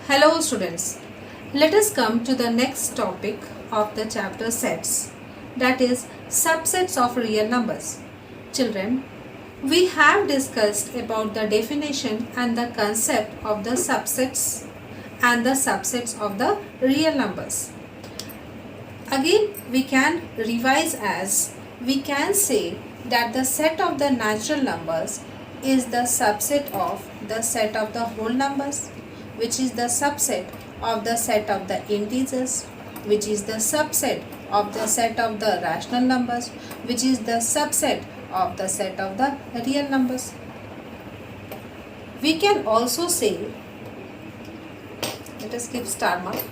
Hello students, let us come to the next topic of the chapter sets, that is subsets of real numbers. Children, we have discussed about the definition and the concept of the subsets and the subsets of the real numbers. Again, we can revise as we can say that the set of the natural numbers is the subset of the set of the whole numbers, which is the subset of the set of the integers, which is the subset of the set of the rational numbers, which is the subset of the set of the real numbers. We can also say, let us keep star mark.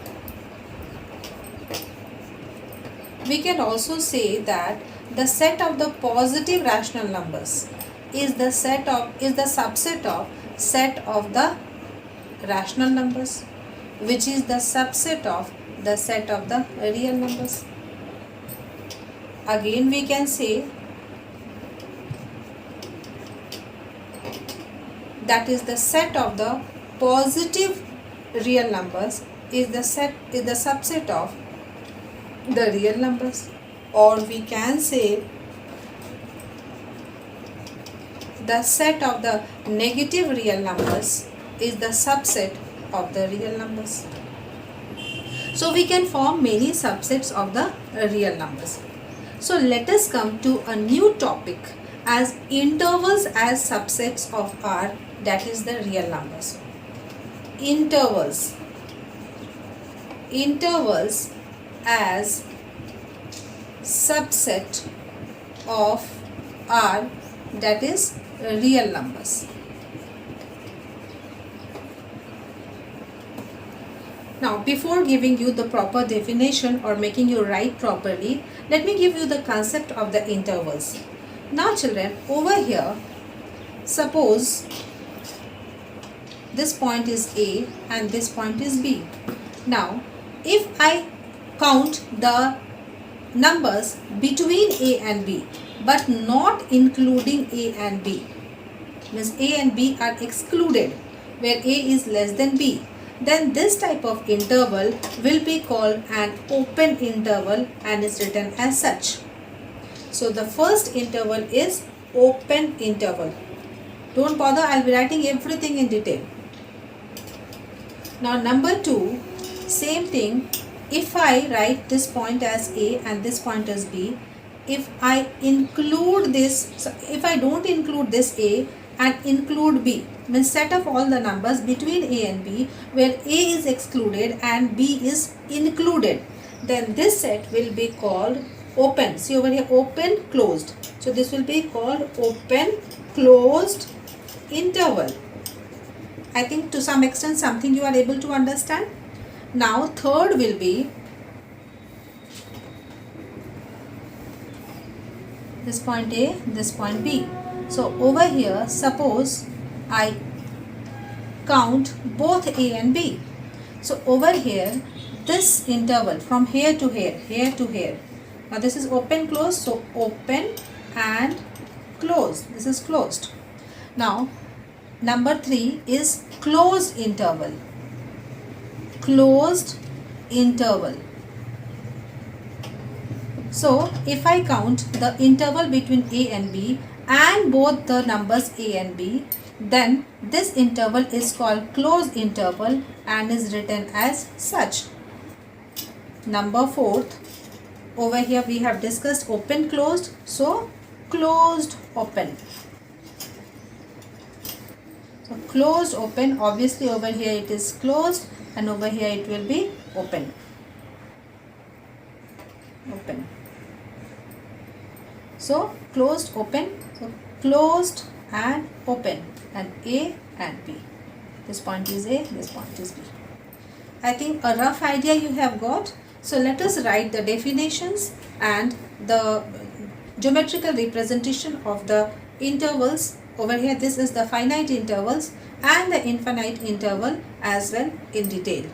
We can also say that the set of the positive rational numbers is the subset of set of the rational numbers, which is the subset of the set of the real numbers. Again, we can say that is the set of the positive real numbers is the subset of the real numbers, or we can say the set of the negative real numbers is the subset of the real numbers. So we can form many subsets of the real numbers. So let us come to a new topic as intervals as subsets of R, that is the real numbers. Intervals as subset of R, that is real numbers. Now, before giving you the proper definition or making you write properly, let me give you the concept of the intervals. Now children, over here, suppose this point is A and this point is B. Now, if I count the numbers between A and B, but not including A and B, means A and B are excluded, where A is less than B, then this type of interval will be called an open interval and is written as such. So the first interval is open interval. Don't bother, I will be writing everything in detail. Now number 2, same thing. If I write this point as A and this point as B, if I include this, so if I don't include this A and include B, means set of all the numbers between A and B where A is excluded and B is included, then this set will be called open. See over here, open closed. So this will be called open closed interval. I think to some extent something you are able to understand. Now third will be this point A, this point B. So over here, suppose I count both A and B. So over here, this interval from here to here, here to here. Now this is open closed, so open and closed. This is closed. Now number 3 is closed interval. Closed interval. So if I count the interval between A and B and both the numbers A and B, then this interval is called closed interval and is written as such. Number 4, over here we have discussed open closed, so closed open. So closed open, obviously over here it is closed and over here it will be open. Open. So closed open, so closed and open, and A and B. This point is A, this point is B. I think a rough idea you have got. So let us write the definitions and the geometrical representation of the intervals. Over here this is the finite intervals and the infinite interval as well in detail.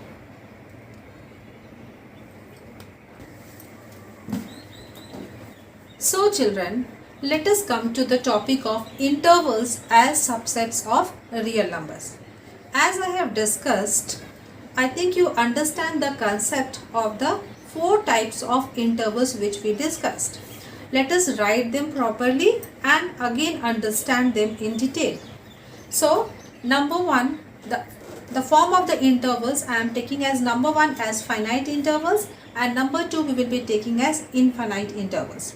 So children, let us come to the topic of intervals as subsets of real numbers. As I have discussed, I think you understand the concept of the four types of intervals which we discussed. Let us write them properly and again understand them in detail. So, number one, the form of the intervals I am taking as number one as finite intervals, and number two we will be taking as infinite intervals.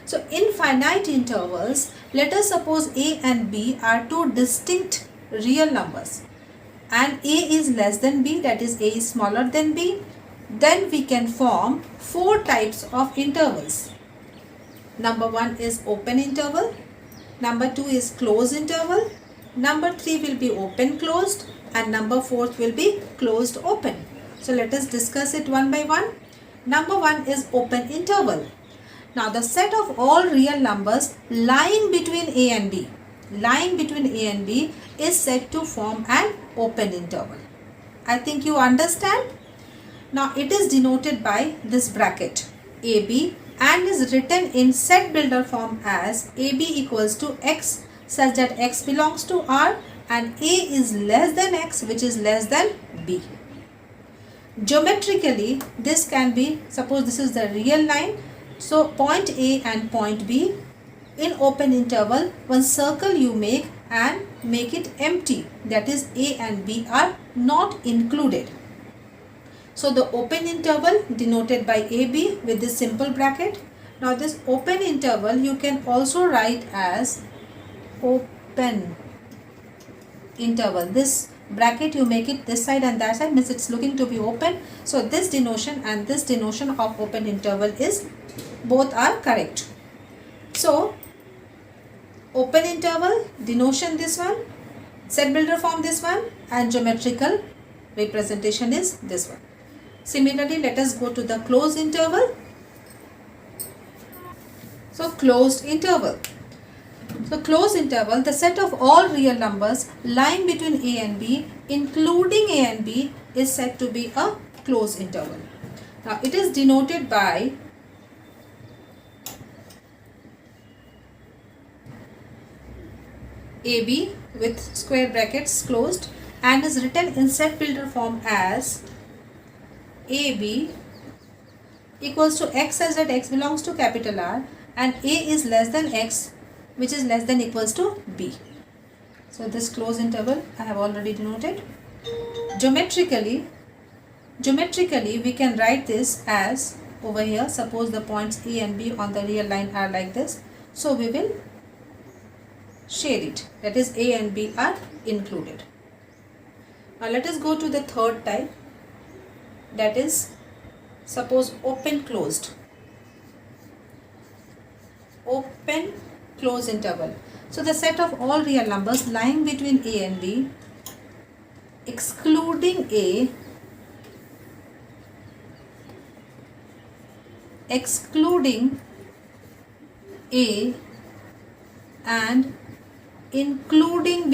So, in finite intervals, let us suppose a and b are two distinct real numbers, and a is less than b, that is a is smaller than b. Then we can form four types of intervals. Number one is open interval, number two is closed interval, number three will be open closed, and number fourth will be closed open. So let us discuss it one by one. Number one is open interval. Now the set of all real numbers lying between a and b, is said to form an open interval. I think you understand. Now it is denoted by this bracket AB and is written in set builder form as AB equals to x such that x belongs to R and A is less than x, which is less than B. Geometrically, this can be, suppose this is the real line, so point A and point B. In open interval, one circle you make and make it empty, that is A and B are not included. So the open interval denoted by AB with this simple bracket. Now this open interval you can also write as open interval. This bracket you make it this side and that side, means it's looking to be open. So this denotion and this denotion of open interval is, both are correct. So open interval denotion this one, set builder form this one, and geometrical representation is this one. Similarly, let us go to the closed interval. So closed interval. So closed interval, the set of all real numbers lying between a and b, including a and b, is said to be a closed interval. Now it is denoted by AB with square brackets closed and is written in set builder form as AB equals to x such that x belongs to capital R and A is less than x, which is less than equals to B. So this closed interval I have already denoted. Geometrically we can write this as, over here, suppose the points A and B on the real line are like this. So we will shade it, that is A and B are included. Now let us go to the third type, that is suppose open closed. Open closed interval. So the set of all real numbers lying between A and B, excluding A, and including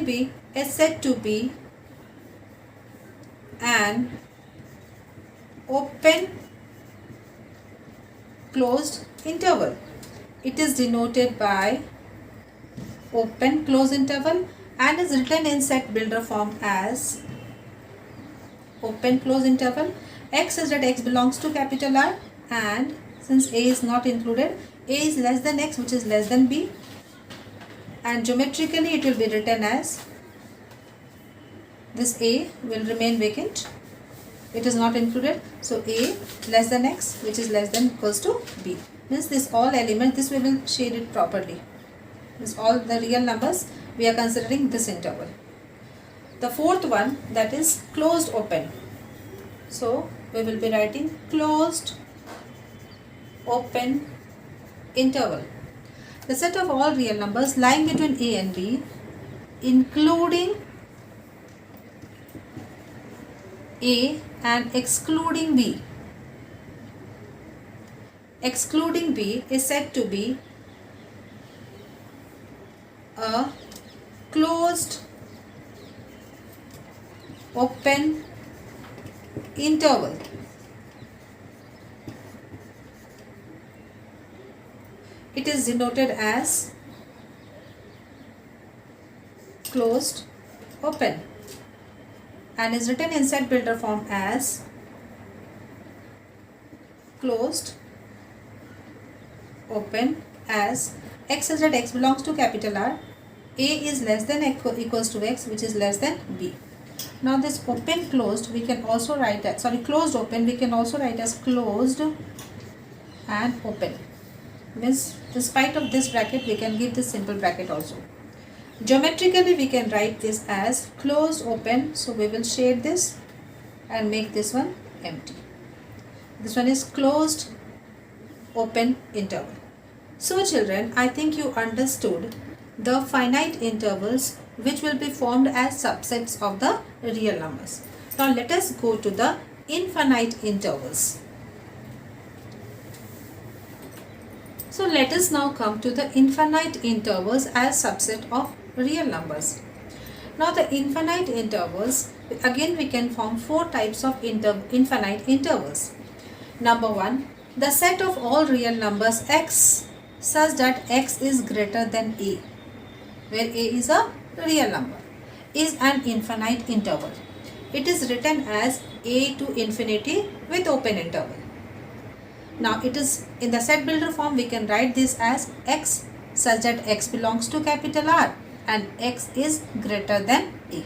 B is said to be an open closed interval. It is denoted by open closed interval and is written in set builder form as open closed interval. X is that x belongs to capital R, and since A is not included, A is less than x, which is less than B, and geometrically it will be written as, this A will remain vacant, it is not included, so A less than x, which is less than equals to B. Means this all element, this we will shade it properly. This all the real numbers we are considering this interval. The fourth one, that is closed open. So we will be writing closed open interval. The set of all real numbers lying between A and B, including A and excluding B. Excluding B is said to be a closed open interval. It is denoted as closed open, and is written in set builder form as closed open as x such that x belongs to capital R, a is less than equals to x, which is less than b. Now this open closed we can also write as, closed open we can also write as closed and open. Means despite of this bracket we can give this simple bracket also. Geometrically we can write this as closed open, so we will shade this and make this one empty. This one is closed open interval. So children, I think you understood the finite intervals which will be formed as subsets of the real numbers. Now let us go to the infinite intervals. So let us now come to the infinite intervals as subset of real numbers. Now the infinite intervals, again we can form four types of infinite intervals. Number one, the set of all real numbers x such that x is greater than a, where a is a real number, is an infinite interval. It is written as a to infinity with open interval. Now it is in the set builder form, we can write this as x such that x belongs to capital R and x is greater than a.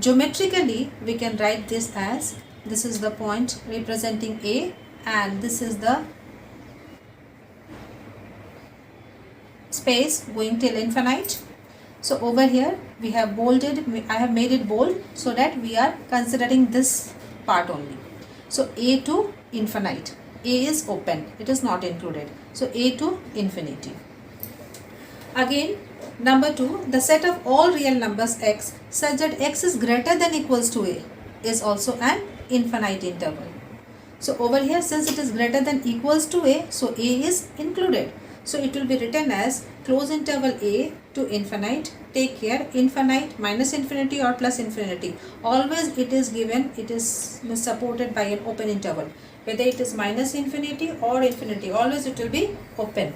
Geometrically we can write this as, this is the point representing a and this is the space going till infinite. So over here we have bolded, I have made it bold so that we are considering this part only. So a to infinite, a is open, it is not included. So a to infinity. Again, number two, the set of all real numbers x such that x is greater than equals to a is also an infinite interval. So over here, since it is greater than equals to a, so a is included. So it will be written as close interval a to infinite. Take care, infinite, minus infinity or plus infinity. Always it is given, it is supported by an open interval. Whether it is minus infinity or infinity, always it will be open.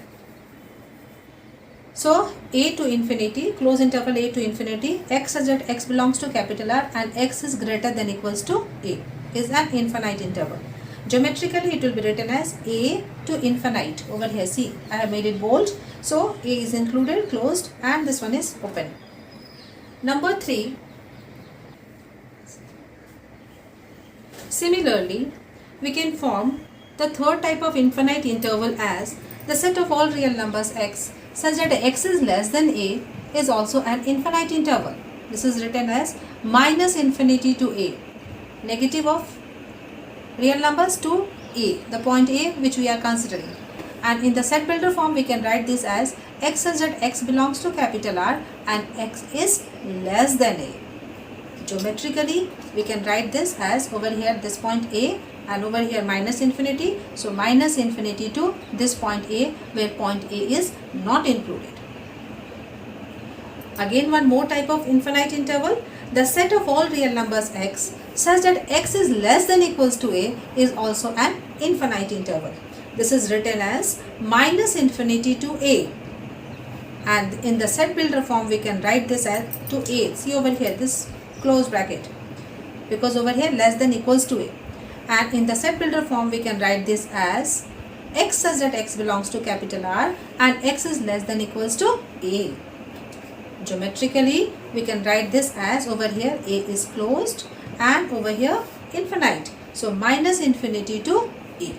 So a to infinity, close interval a to infinity, x such that x belongs to capital R and x is greater than equals to a is an infinite interval. Geometrically it will be written as a to infinite. Over here see, I have made it bold. So a is included, closed, and this one is open. Number 3. Similarly, we can form the third type of infinite interval as the set of all real numbers x such that x is less than a is also an infinite interval. This is written as minus infinity to a, negative of real numbers to a, the point a which we are considering. And in the set builder form we can write this as x such that x belongs to capital R and x is less than a. Geometrically we can write this as over here this point a and over here minus infinity. So minus infinity to this point a where point a is not included. Again one more type of infinite interval. The set of all real numbers x such that x is less than equals to a is also an infinite interval. This is written as minus infinity to a, and in the set builder form we can write this as to a. See over here this close bracket, because over here less than equals to a, and in the set builder form we can write this as x such that x belongs to capital R and x is less than equals to a. Geometrically we can write this as over here a is closed and over here infinite. So minus infinity to a.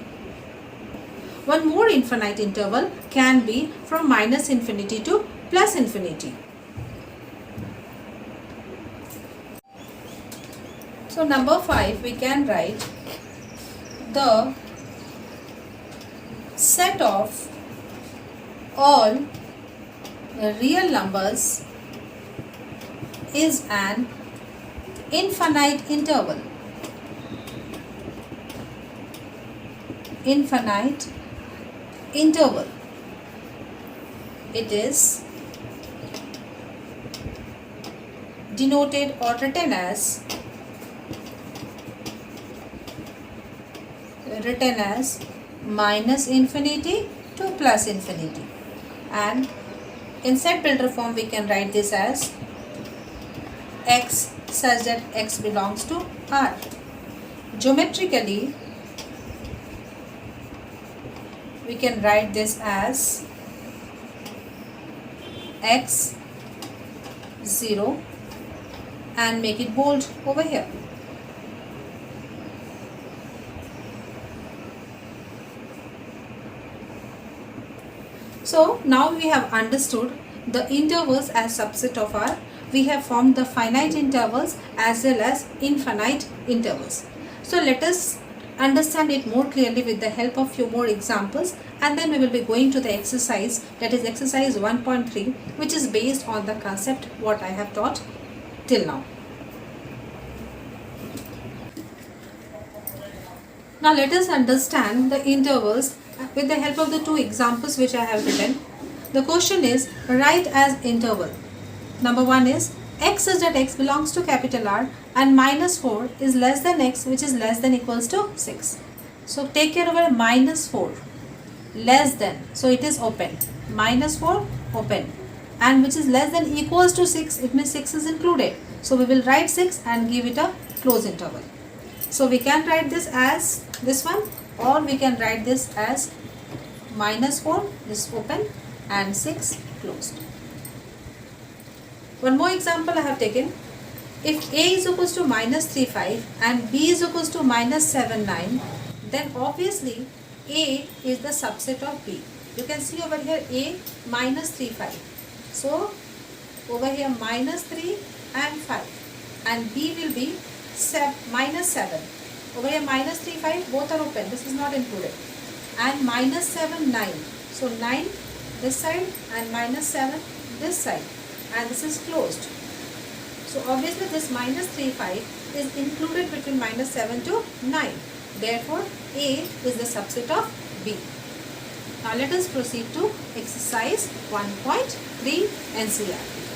One more infinite interval can be from minus infinity to plus infinity. So number 5 we can write the set of all real numbers is an infinite interval. Infinite interval. It is denoted or written as minus infinity to plus infinity, and in set builder form we can write this as x such that x belongs to R. Geometrically, we can write this as x 0 and make it bold over here. So now we have understood the intervals as subset of R. We have formed the finite intervals as well as infinite intervals. So let us understand it more clearly with the help of few more examples, and then we will be going to the exercise, that is exercise 1.3, which is based on the concept what I have taught till now. Now let us understand the intervals with the help of the two examples which I have written. The question is, write as interval. Number 1 is x such that x belongs to capital R and minus 4 is less than x, which is less than equals to 6. So take care of a minus 4 less than, so it is open, minus 4 open, and which is less than equals to 6, it means 6 is included. So we will write 6 and give it a close interval. So we can write this as this one, or we can write this as minus 4 is open and 6 closed. One more example I have taken. If a is equals to minus 3, 5 and b is equals to minus 7, 9, then obviously a is the subset of b. You can see over here a minus 3, 5. So over here minus 3 and 5, and b will be minus 7. Over here minus 3, 5, both are open, this is not included, and minus 7, 9. So 9 this side and minus 7 this side, and this is closed. So obviously this minus 3, 5 is included between minus 7 to 9. Therefore a is the subset of b. Now let us proceed to exercise 1.3 NCERT.